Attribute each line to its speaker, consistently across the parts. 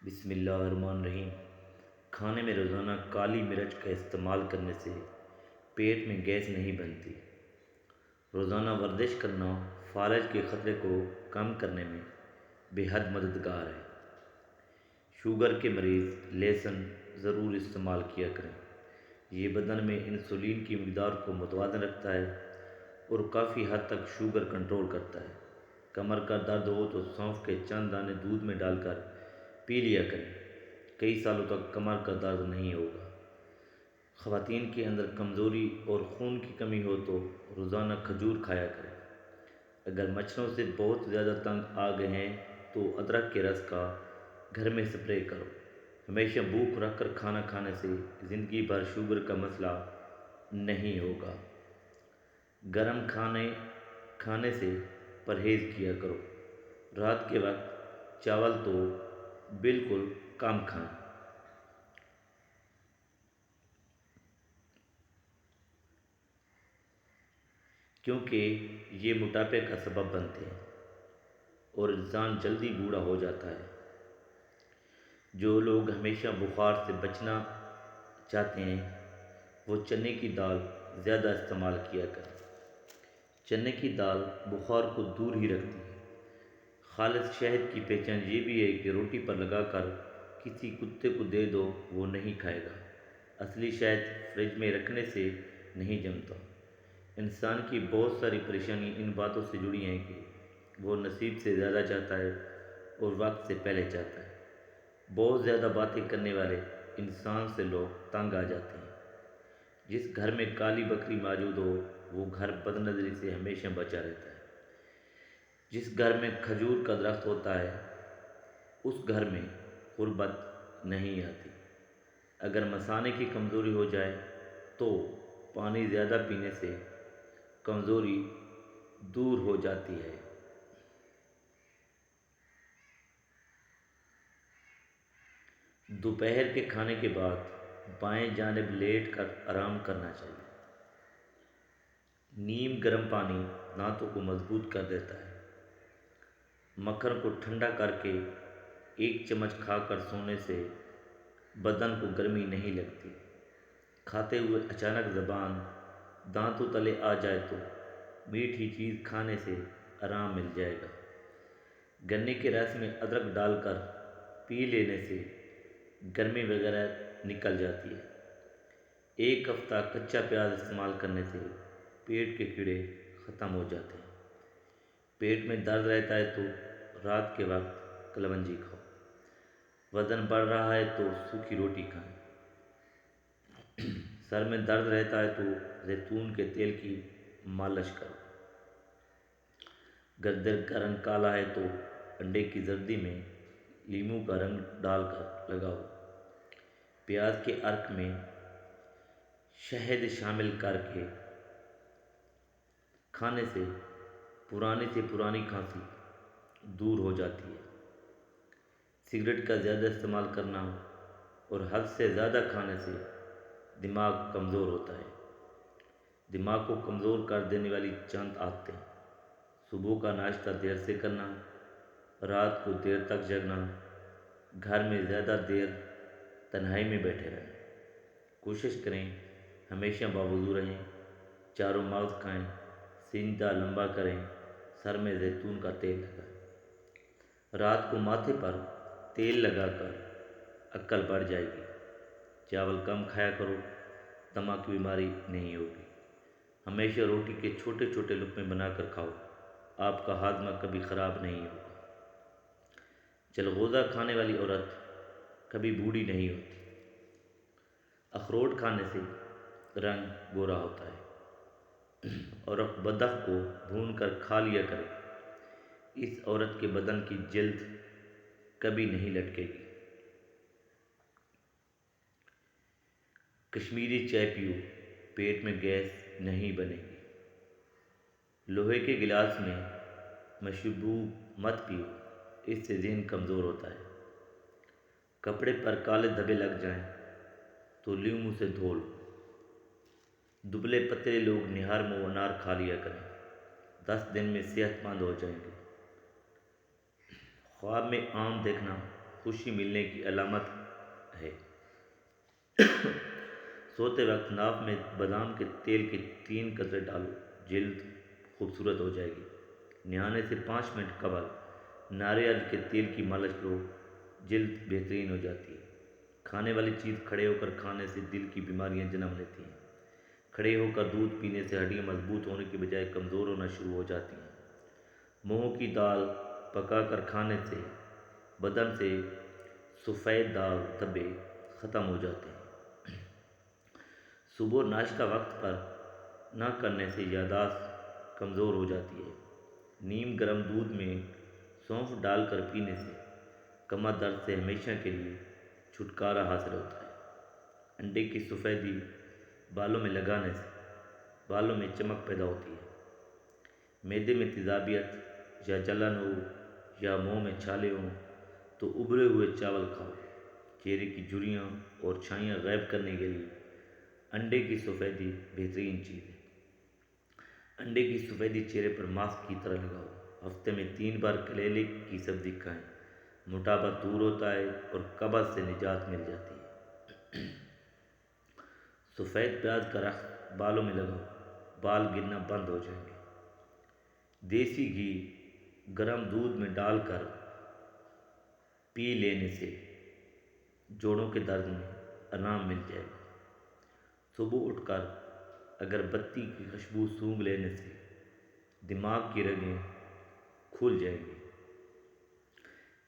Speaker 1: بسم اللہ الرحمن الرحیم۔ کھانے میں روزانہ کالی مرچ کا استعمال کرنے سے پیٹ میں گیس نہیں بنتی۔ روزانہ ورزش کرنا فالج کے خطرے کو کم کرنے میں بے حد مددگار ہے۔ شوگر کے مریض لہسن ضرور استعمال کیا کریں۔ یہ بدن میں انسولین کی مقدار کو متوازن رکھتا ہے اور کافی حد تک شوگر کنٹرول کرتا ہے۔ کمر کا درد ہو تو سونف کے چند دانے دودھ میں ڈال کر پی لیا کریں، کئی سالوں تک کمر کا درد نہیں ہوگا۔ خواتین کے اندر کمزوری اور خون کی کمی ہو تو روزانہ کھجور کھایا کریں۔ اگر مچھروں سے بہت زیادہ تنگ آ گئے ہیں تو ادرک کے رس کا گھر میں سپرے کرو۔ ہمیشہ بھوک رکھ کر کھانا کھانے سے زندگی بھر شوگر کا مسئلہ نہیں ہوگا۔ گرم کھانے کھانے سے پرہیز کیا کرو۔ رات کے وقت چاول تو بالکل کم کھائیں، کیونکہ یہ موٹاپے کا سبب بنتے ہیں اور انسان جلدی بوڑھا ہو جاتا ہے۔ جو لوگ ہمیشہ بخار سے بچنا چاہتے ہیں وہ چنے کی دال زیادہ استعمال کیا کریں۔ چنے کی دال بخار کو دور ہی رکھتی ہے۔ خالص شہد کی پہچان یہ بھی ہے کہ روٹی پر لگا کر کسی کتے کو دے دو، وہ نہیں کھائے گا۔ اصلی شہد فریج میں رکھنے سے نہیں جمتا۔ انسان کی بہت ساری پریشانی ان باتوں سے جڑی ہیں کہ وہ نصیب سے زیادہ چاہتا ہے اور وقت سے پہلے چاہتا ہے۔ بہت زیادہ باتیں کرنے والے انسان سے لوگ تنگ آ جاتے ہیں۔ جس گھر میں کالی بکری موجود ہو وہ گھر بد نظری سے ہمیشہ بچا رہتا ہے۔ جس گھر میں کھجور کا درخت ہوتا ہے اس گھر میں غربت نہیں آتی۔ اگر مثانے کی کمزوری ہو جائے تو پانی زیادہ پینے سے کمزوری دور ہو جاتی ہے۔ دوپہر کے کھانے کے بعد بائیں جانب لیٹ کر آرام کرنا چاہیے۔ نیم گرم پانی دانتوں کو مضبوط کر دیتا ہے۔ مکھن کو ٹھنڈا کر کے 1 چمچ کھا کر سونے سے بدن کو گرمی نہیں لگتی۔ کھاتے ہوئے اچانک زبان دانتوں تلے آ جائے تو میٹھی چیز کھانے سے آرام مل جائے گا۔ گنے کے رس میں ادرک ڈال کر پی لینے سے گرمی وغیرہ نکل جاتی ہے۔ 1 ہفتہ کچا پیاز استعمال کرنے سے پیٹ کے کیڑے ختم ہو جاتے ہیں۔ پیٹ میں درد رہتا ہے تو رات کے وقت کلونجی کھاؤ۔ وزن بڑھ رہا ہے تو سوکھی روٹی کھائیں۔ سر میں درد رہتا ہے تو زیتون کے تیل کی مالش کرو۔ گردن کا رنگ کالا ہے تو انڈے کی زردی میں لیموں کا رنگ ڈال کر لگاؤ۔ پیاز کے عرق میں شہد شامل کر کے کھانے سے پرانی کھانسی دور ہو جاتی ہے۔ سگریٹ کا زیادہ استعمال کرنا اور حد سے زیادہ کھانے سے دماغ کمزور ہوتا ہے۔ دماغ کو کمزور کر دینے والی چند عادتیں: صبح کا ناشتہ دیر سے کرنا، رات کو دیر تک جگنا، گھر میں زیادہ دیر تنہائی میں بیٹھے رہیں۔ کوشش کریں ہمیشہ باوضو رہیں، چاروں مغز کھائیں، سینہ لمبا کریں، سر میں زیتون کا تیل لگائیں۔ رات کو ماتھے پر تیل لگا کر عقل بڑھ جائے گی۔ چاول کم کھایا کرو، دمہ کی بیماری نہیں ہوگی۔ ہمیشہ روٹی کے چھوٹے چھوٹے لقمے بنا کر کھاؤ، آپ کا ہاضمہ کبھی خراب نہیں ہوگا۔ چلغوزہ کھانے والی عورت کبھی بوڑھی نہیں ہوتی۔ اخروٹ کھانے سے رنگ گورا ہوتا ہے۔ عورت بدخ کو بھون کر کھا لیا کرے، اس عورت کے بدن کی جلد کبھی نہیں لٹکے گی۔ کشمیری چائے پیو، پیٹ میں گیس نہیں بنے گی۔ لوہے کے گلاس میں مشروب مت پیو، اس سے ذہن کمزور ہوتا ہے۔ کپڑے پر کالے دھبے لگ جائیں تو لیموں سے دھو لو۔ دبلے پتلے لوگ نہار منہ انار کھا لیا کریں، 10 دن میں صحت مند ہو جائیں گے۔ خواب میں آم دیکھنا خوشی ملنے کی علامت ہے۔ سوتے وقت ناف میں بادام کے تیل کے 3 قطرے ڈالو، جلد خوبصورت ہو جائے گی۔ نہانے سے 5 منٹ قبل ناریل کے تیل کی مالش کرو، جلد بہترین ہو جاتی ہے۔ کھانے والی چیز کھڑے ہو کر کھانے سے دل کی بیماریاں جنم لیتی ہیں۔ کھڑے ہو کر دودھ پینے سے ہڈیاں مضبوط ہونے کے بجائے کمزور ہونا شروع ہو جاتی ہیں۔ مونگ کی دال پکا کر کھانے سے بدن سے سفید داغ دھبے ختم ہو جاتے ہیں۔ صبح ناشتہ وقت پر نہ کرنے سے یادداشت کمزور ہو جاتی ہے۔ نیم گرم دودھ میں سونف ڈال کر پینے سے کمر درد سے ہمیشہ کے لیے چھٹکارا حاصل ہوتا ہے۔ انڈے کی سفیدی بالوں میں لگانے سے بالوں میں چمک پیدا ہوتی ہے۔ معدے میں تیزابیت یا جلن ہو یا منہ میں چھالے ہوں تو ابلے ہوئے چاول کھاؤ۔ چہرے کی جھریاں اور چھائیاں غائب کرنے کے لیے انڈے کی سفیدی بہترین چیز ہے۔ انڈے کی سفیدی چہرے پر ماسک کی طرح لگاؤ۔ ہفتے میں 3 بار کلیلے کی سبزی کھائیں، موٹاپا دور ہوتا ہے اور قبض سے نجات مل جاتی ہے۔ سفید پیاز کا رس بالوں میں لگاؤ، بال گرنا بند ہو جائیں گے۔ دیسی گھی گرم دودھ میں ڈال کر پی لینے سے جوڑوں کے درد میں آرام مل جائے گا۔ صبح اٹھ کر اگر بتی کی خوشبو سونگھ لینے سے دماغ کی رگیں کھل جائیں گی۔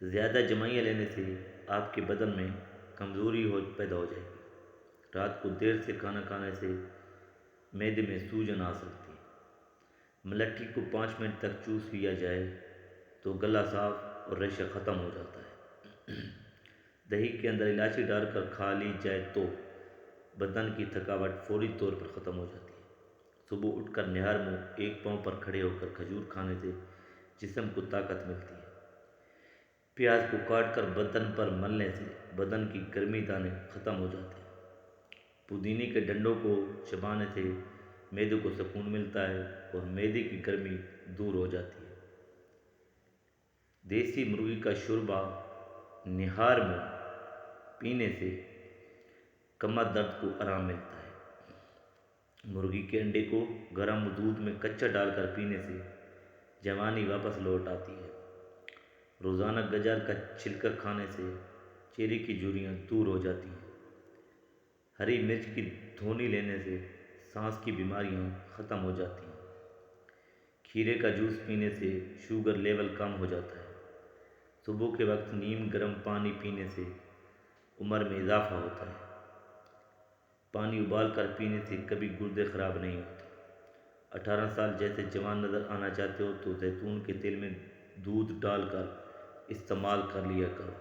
Speaker 1: زیادہ جمائیاں لینے سے آپ کے بدن میں کمزوری پیدا ہو جائے گی۔ رات کو دیر سے کھانا کھانے سے معدے میں سوجن آ سکتی ہے۔ ملٹھی کو 5 منٹ تک چوس لیا جائے تو گلا صاف اور ریشہ ختم ہو جاتا ہے۔ دہی کے اندر الائچی ڈال کر کھا لی جائے تو بدن کی تھکاوٹ فوری طور پر ختم ہو جاتی ہے۔ صبح اٹھ کر نہار منہ 1 پاؤں پر کھڑے ہو کر کھجور کھانے سے جسم کو طاقت ملتی ہے۔ پیاز کو کاٹ کر بدن پر ملنے سے بدن کی گرمی دانے ختم ہو جاتے ہیں۔ پودینے کے ڈنڈوں کو چبانے سے معدے کو سکون ملتا ہے اور معدے کی گرمی دور ہو جاتی ہے۔ دیسی مرغی کا شوربہ نہار منہ پینے سے کمر درد کو آرام ملتا ہے۔ مرغی کے انڈے کو گرم دودھ میں کچا ڈال کر پینے سے جوانی واپس لوٹ آتی ہے۔ روزانہ گجر کا چھلکا کھانے سے چہرے کی جھریاں دور ہو جاتی ہیں۔ ہری مرچ کی دھونی لینے سے سانس کی بیماریاں ختم ہو جاتی ہیں۔ کھیرے کا جوس پینے سے شوگر لیول کم ہو جاتا ہے۔ صبح کے وقت نیم گرم پانی پینے سے عمر میں اضافہ ہوتا ہے۔ پانی ابال کر پینے سے کبھی گردے خراب نہیں ہوتے۔ 18 سال جیسے جوان نظر آنا چاہتے ہو تو زیتون کے تیل میں دودھ ڈال کر استعمال کر لیا کرو۔